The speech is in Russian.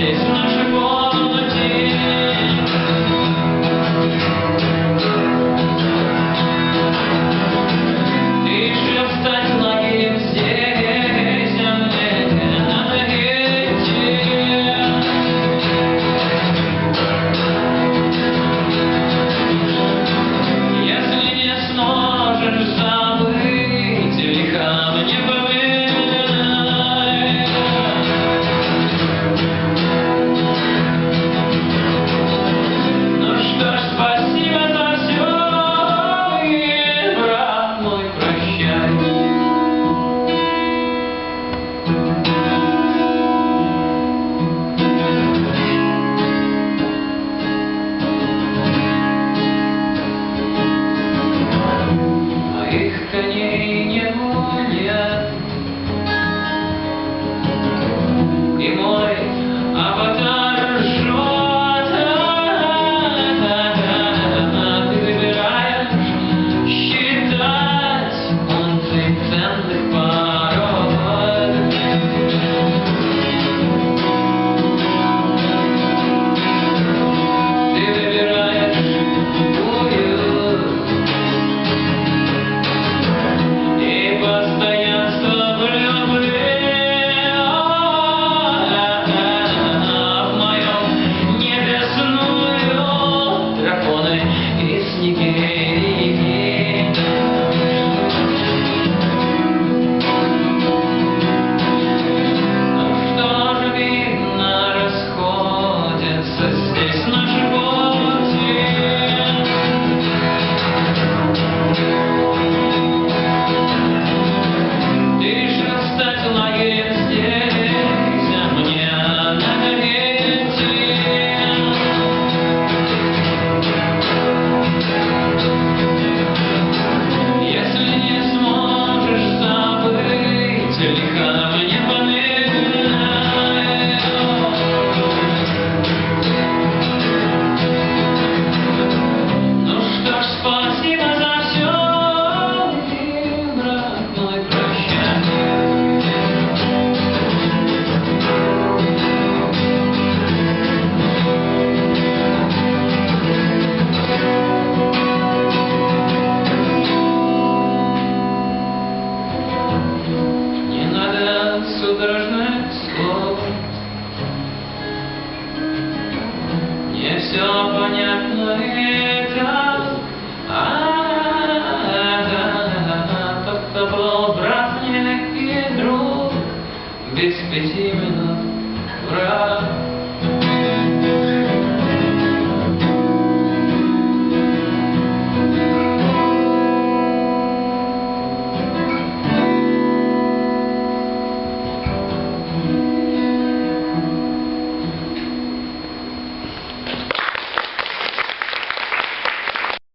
здесь наши пути. Ты решил стать лагерем здесь, а мне надо идти. Если не сможешь забыть, лиха мне поминай. Ну что ж, спасибо за все, и, брат мой, прощай. Моих коней не будет, и мой аватар жжет. Ты выбираешь считать унции ценных пород. Ты выбираешь уют и постоянство в любви. В моем небесную драконы и снеги. Ну что же, видно, расходятся здесь наши пути. Ты решил стать лагерем здесь, а мне надо идти. Если не сможешь забыть, лиха мне поминай. Ну что ж, спасибо за все, и, брат мой, прощай. Не надо судорожных слов, мне все понятно и так. Тот, кто был брат мне и друг, без 5 минут враг.